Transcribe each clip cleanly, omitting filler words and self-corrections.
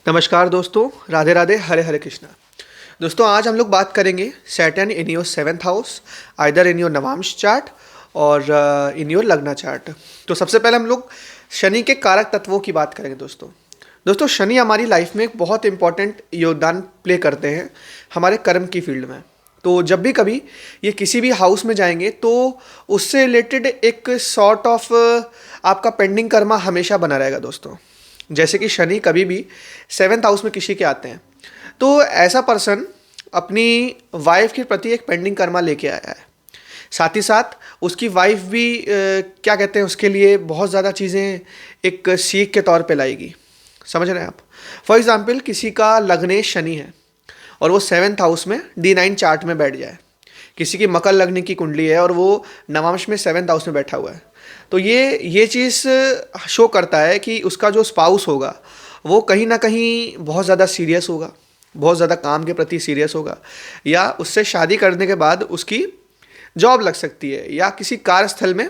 नमस्कार दोस्तों, राधे राधे, हरे हरे कृष्णा। दोस्तों आज हम लोग बात करेंगे Saturn in your seventh house, either in your Navamsa chart और इन योर लग्ना चार्ट। तो सबसे पहले हम लोग शनि के कारक तत्वों की बात करेंगे। दोस्तों शनि हमारी लाइफ में एक बहुत इंपॉर्टेंट योगदान प्ले करते हैं हमारे कर्म की फील्ड में। तो जब भी कभी ये किसी भी हाउस में जाएंगे तो उससे रिलेटेड एक सॉर्ट ऑफ आपका पेंडिंग कर्मा हमेशा बना रहेगा दोस्तों। जैसे कि शनि कभी भी सेवन्थ हाउस में किसी के आते हैं तो ऐसा पर्सन अपनी वाइफ के प्रति एक पेंडिंग कर्मा लेके आया है। साथ ही साथ उसकी वाइफ भी क्या कहते हैं, उसके लिए बहुत ज़्यादा चीज़ें एक सीख के तौर पे लाएगी। समझ रहे हैं आप? फॉर एग्जाम्पल किसी का लग्नेश शनि है और वो सेवन्थ हाउस में D9 चार्ट में बैठ जाए। किसी की मकर लग्न की कुंडली है और वो नवांश में सेवन्थ हाउस में बैठा हुआ है, तो ये चीज़ शो करता है कि उसका जो स्पाउस होगा वो कहीं ना कहीं बहुत ज़्यादा सीरियस होगा, बहुत ज़्यादा काम के प्रति सीरियस होगा, या उससे शादी करने के बाद उसकी जॉब लग सकती है या किसी कार्यस्थल में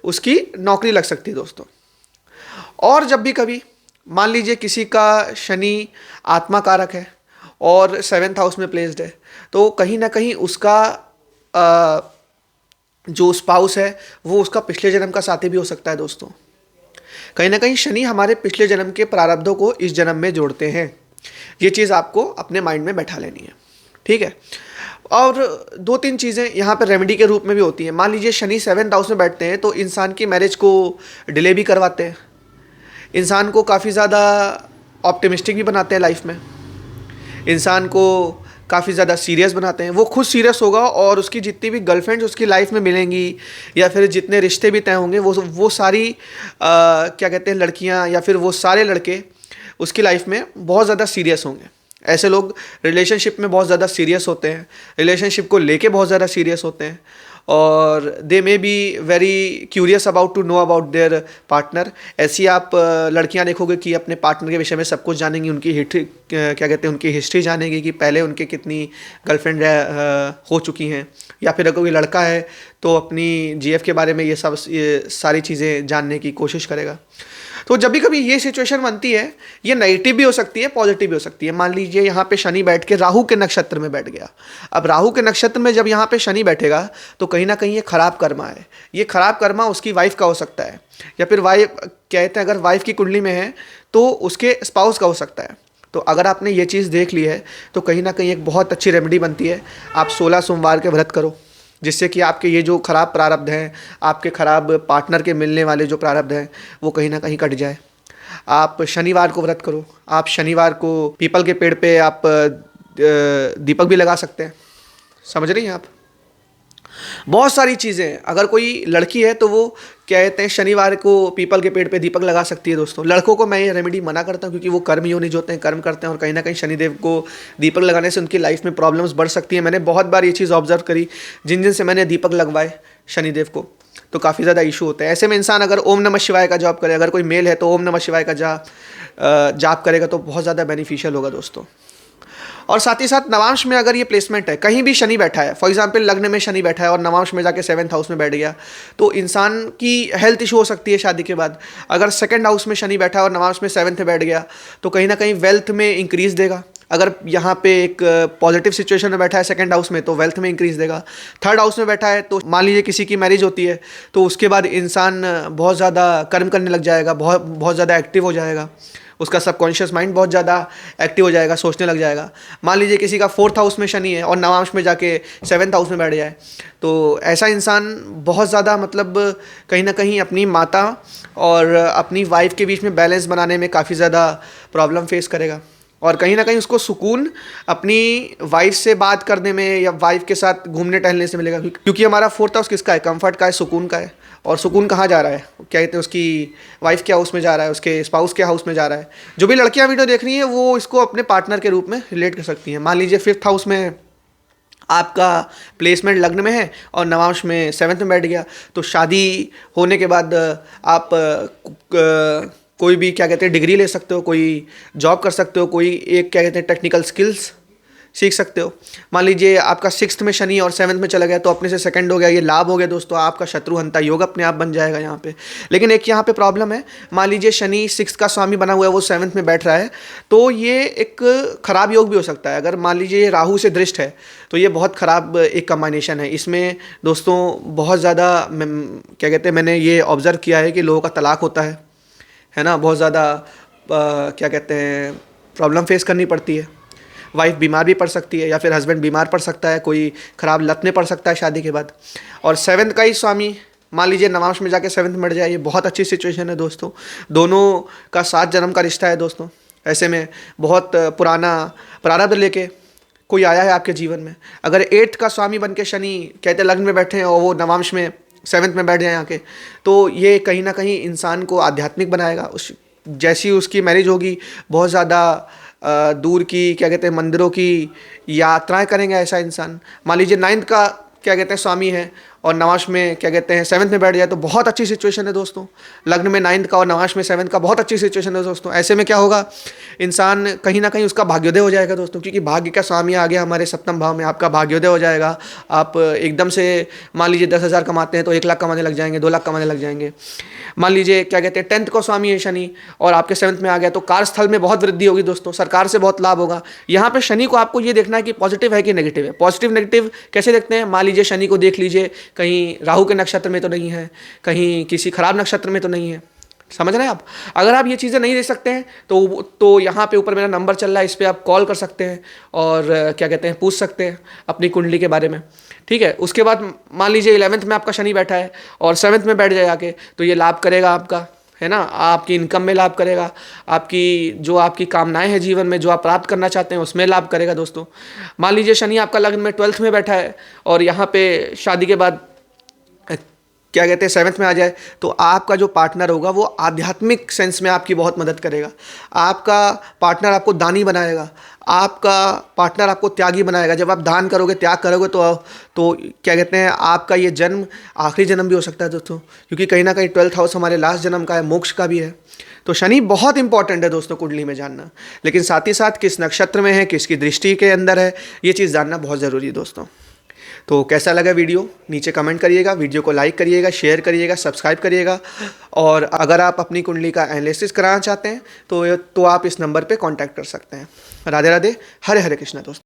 उसकी नौकरी लग सकती है दोस्तों। और जब भी कभी मान लीजिए किसी का शनि आत्मा कारक है और सेवन्थ हाउस में प्लेस्ड है, तो कहीं ना कहीं उसका जो स्पाउस है वो उसका पिछले जन्म का साथी भी हो सकता है दोस्तों। कहीं ना कहीं शनि हमारे पिछले जन्म के प्रारब्धों को इस जन्म में जोड़ते हैं। ये चीज़ आपको अपने माइंड में बैठा लेनी है, ठीक है। और दो तीन चीज़ें यहाँ पर रेमेडी के रूप में भी होती हैं। मान लीजिए शनि सेवन्थ हाउस में बैठते हैं तो इंसान की मैरिज को डिले भी करवाते हैं, इंसान को काफ़ी ज़्यादा ऑप्टिमिस्टिक भी बनाते हैं लाइफ में, इंसान को काफ़ी ज़्यादा सीरियस बनाते हैं। वो खुद सीरियस होगा और उसकी जितनी भी गर्लफ्रेंड्स उसकी लाइफ में मिलेंगी या फिर जितने रिश्ते भी तय होंगे वो सारी क्या कहते हैं लड़कियां या फिर वो सारे लड़के उसकी लाइफ में बहुत ज़्यादा सीरियस होंगे। ऐसे लोग रिलेशनशिप में बहुत ज़्यादा सीरियस होते हैं, रिलेशनशिप को लेके बहुत ज़्यादा सीरियस होते हैं और they may be very curious about to know about their partner. ऐसी आप लड़कियां देखोगे कि अपने पार्टनर के विषय में सब कुछ जानेंगी, उनकी हिस्ट्री क्या कहते हैं उनकी हिस्ट्री जानेंगी कि पहले उनके कितनी गर्लफ्रेंड हो चुकी हैं, या फिर अगर कोई लड़का है तो अपनी जीएफ के बारे में ये सारी चीज़ें जानने की कोशिश करेगा। तो जब भी कभी ये सिचुएशन बनती है, ये नेगेटिव भी हो सकती है, पॉजिटिव भी हो सकती है। मान लीजिए यहाँ पे शनि बैठ के राहु के नक्षत्र में बैठ गया। अब राहु के नक्षत्र में जब यहाँ पे शनि बैठेगा तो कहीं ना कहीं ये खराब कर्मा है। ये खराब कर्मा उसकी वाइफ का हो सकता है, या फिर वाइफ कहते हैं अगर वाइफ की कुंडली में है तो उसके स्पाउस का हो सकता है। तो अगर आपने ये चीज़ देख ली है तो कहीं ना कहीं एक बहुत अच्छी रेमेडी बनती है। आप 16 सोमवार के व्रत करो, जिससे कि आपके ये जो खराब प्रारब्ध हैं, आपके खराब पार्टनर के मिलने वाले जो प्रारब्ध हैं वो कहीं ना कहीं कट जाए। आप शनिवार को व्रत करो, आप शनिवार को पीपल के पेड़ पे आप दीपक भी लगा सकते हैं। समझ रही हैं आप? बहुत सारी चीज़ें। अगर कोई लड़की है तो वो कहते हैं शनिवार को पीपल के पेड़ पे दीपक लगा सकती है दोस्तों। लड़कों को मैं ये रेमेडी मना करता हूँ क्योंकि वो कर्म योनिज होते हैं, कर्म करते हैं और कहीं ना कहीं शनिदेव को दीपक लगाने से उनकी लाइफ में प्रॉब्लम्स बढ़ सकती है। मैंने बहुत बार ये चीज़ ऑब्जर्व करी, जिन जिन से मैंने दीपक लगवाए शनिदेव को, तो काफ़ी ज़्यादा इशू होता है। ऐसे में इंसान अगर ओम नमः शिवाय का जाप करे, अगर कोई मेल है तो ओम नमः शिवाय का जाप करेगा तो बहुत ज़्यादा बेनिफिशियल होगा दोस्तों। और साथ ही साथ नवांश में अगर ये प्लेसमेंट है, कहीं भी शनि बैठा है, फॉर एग्जांपल लग्न में शनि बैठा है और नवांश में जाके सेवन्थ हाउस में बैठ गया, तो इंसान की हेल्थ इशू हो सकती है शादी के बाद। अगर सेकंड हाउस में शनि बैठा है और नवांश में सेवन्थ में बैठ गया तो कहीं ना कहीं वेल्थ में इंक्रीज देगा। अगर यहाँ पे एक पॉजिटिव सिचुएशन में बैठा है सेकंड हाउस में तो वेल्थ में इंक्रीज देगा। थर्ड हाउस में बैठा है तो मान लीजिए किसी की मैरिज होती है तो उसके बाद इंसान बहुत ज़्यादा कर्म करने लग जाएगा, बहुत ज़्यादा एक्टिव हो जाएगा, उसका सबकॉन्शियस माइंड बहुत ज़्यादा एक्टिव हो जाएगा, सोचने लग जाएगा। मान लीजिए किसी का फोर्थ हाउस में शनि है और नवांश में जाके सेवन्थ हाउस में बैठ जाए तो ऐसा इंसान बहुत ज़्यादा मतलब कहीं ना कहीं अपनी माता और अपनी वाइफ के बीच में बैलेंस बनाने में काफ़ी ज़्यादा प्रॉब्लम फेस करेगा और कहीं ना कहीं उसको सुकून अपनी वाइफ से बात करने में या वाइफ के साथ घूमने टहलने से मिलेगा। क्योंकि हमारा फोर्थ हाउस किसका है? कंफर्ट का है, सुकून का है। और सुकून कहाँ जा रहा है? क्या कहते हैं, उसकी वाइफ के हाउस में जा रहा है, उसके स्पाउस के हाउस में जा रहा है। जो भी लड़कियां वीडियो देख रही हैं वो इसको अपने पार्टनर के रूप में रिलेट कर सकती हैं। मान लीजिए फिफ्थ हाउस में आपका प्लेसमेंट लग्न में है और नवांश में सेवन्थ में बैठ गया, तो शादी होने के बाद आप कोई भी क्या कहते हैं डिग्री ले सकते हो, कोई जॉब कर सकते हो, कोई एक क्या कहते हैं टेक्निकल स्किल्स सीख सकते हो। मान लीजिए आपका 6th में शनि और 7th में चला गया तो अपने से सेकंड हो गया, ये लाभ हो गया दोस्तों, आपका शत्रुहंता योग अपने आप बन जाएगा यहाँ पे। लेकिन एक यहाँ पे प्रॉब्लम है, मान लीजिए शनि 6th का स्वामी बना हुआ है, वो 7th में बैठ रहा है, तो ये एक खराब योग भी हो सकता है। अगर मान लीजिए ये राहु से दृष्ट है तो ये बहुत खराब एक कॉम्बिनेशन है। इसमें दोस्तों बहुत ज़्यादा क्या कहते हैं, मैंने ये ऑब्ज़र्व किया है कि लोगों का तलाक होता है ना, बहुत ज़्यादा क्या कहते हैं प्रॉब्लम फेस करनी पड़ती है। वाइफ बीमार भी पड़ सकती है या फिर हस्बैंड बीमार पड़ सकता है, कोई ख़राब लत में पड़ सकता है शादी के बाद। और 7th का ही स्वामी मान लीजिए नवांश में जाके 7th में बैठ जाए, ये बहुत अच्छी सिचुएशन है दोस्तों। दोनों का 7 जन्म का रिश्ता है दोस्तों। ऐसे में बहुत पुराना प्रारब्ध लेके कोई आया है आपके जीवन में। अगर 8th का स्वामी बन के शनि कहते लग्न में बैठे हैं और वो नवांश में 7th में बैठ जाए आके, तो ये कहीं ना कहीं इंसान को आध्यात्मिक बनाएगा। उस जैसी उसकी मैरिज होगी, बहुत ज़्यादा दूर की क्या कहते हैं मंदिरों की यात्राएं करेंगे ऐसा इंसान। मान लीजिए 9th का क्या कहते हैं स्वामी है और नवांश में क्या कहते हैं 7th में बैठ जाए, तो बहुत अच्छी सिचुएशन है दोस्तों। लग्न में 9th का और नवांश में 7th का बहुत अच्छी सिचुएशन है दोस्तों। ऐसे में क्या होगा, इंसान कहीं ना कहीं उसका भाग्योदय हो जाएगा दोस्तों, क्योंकि भाग्य का स्वामी आ गया हमारे 7th भाव में, आपका भाग्योदय हो जाएगा। आप एकदम से मान लीजिए 10,000 कमाते हैं तो 1 लाख कमाने लग जाएंगे, 2 लाख कमाने लग जाएंगे। मान लीजिए क्या कहते हैं 10th का स्वामी है शनि और आपके 7th में आ गया, तो कार्यस्थल में बहुत वृद्धि होगी दोस्तों, सरकार से बहुत लाभ होगा। यहाँ पे शनि को आपको ये देखना है कि पॉजिटिव है कि नेगेटिव है। पॉजिटिव नेगेटिव कैसे देखते हैं, मान लीजिए शनि को देख लीजिए, कहीं राहु के नक्षत्र में तो नहीं है, कहीं किसी खराब नक्षत्र में तो नहीं है, समझ रहे हैं आप। अगर आप ये चीज़ें नहीं देख सकते हैं तो यहाँ पे ऊपर मेरा नंबर चल रहा है, इस पर आप कॉल कर सकते हैं और क्या कहते हैं पूछ सकते हैं अपनी कुंडली के बारे में, ठीक है। उसके बाद मान लीजिए 11th में आपका शनि बैठा है और 7th में बैठ जाए आके, तो ये लाभ करेगा आपका, है ना, आपकी इनकम में लाभ करेगा, आपकी जो आपकी कामनाएं हैं जीवन में, जो आप प्राप्त करना चाहते हैं उसमें लाभ करेगा दोस्तों। मान लीजिए शनि आपका लग्न में 12th में बैठा है और यहाँ पे शादी के बाद क्या कहते हैं 7th में आ जाए, तो आपका जो पार्टनर होगा वो आध्यात्मिक सेंस में आपकी बहुत मदद करेगा। आपका पार्टनर आपको दानी बनाएगा, आपका पार्टनर आपको त्यागी बनाएगा। जब आप दान करोगे, त्याग करोगे, तो क्या कहते हैं आपका ये जन्म आखिरी जन्म भी हो सकता है दोस्तों, क्योंकि कहीं ना कहीं 12th हाउस हमारे लास्ट जन्म का है, मोक्ष का भी है। तो शनि बहुत इंपॉर्टेंट है दोस्तों कुंडली में जानना, लेकिन साथ ही साथ किस नक्षत्र में है, किसकी दृष्टि के अंदर है, ये चीज़ जानना बहुत ज़रूरी है दोस्तों। तो कैसा लगा वीडियो नीचे कमेंट करिएगा, वीडियो को लाइक करिएगा, शेयर करिएगा, सब्सक्राइब करिएगा। और अगर आप अपनी कुंडली का एनालिसिस कराना चाहते हैं तो आप इस नंबर पे कांटेक्ट कर सकते हैं। राधे राधे, हरे हरे कृष्णा दोस्तों।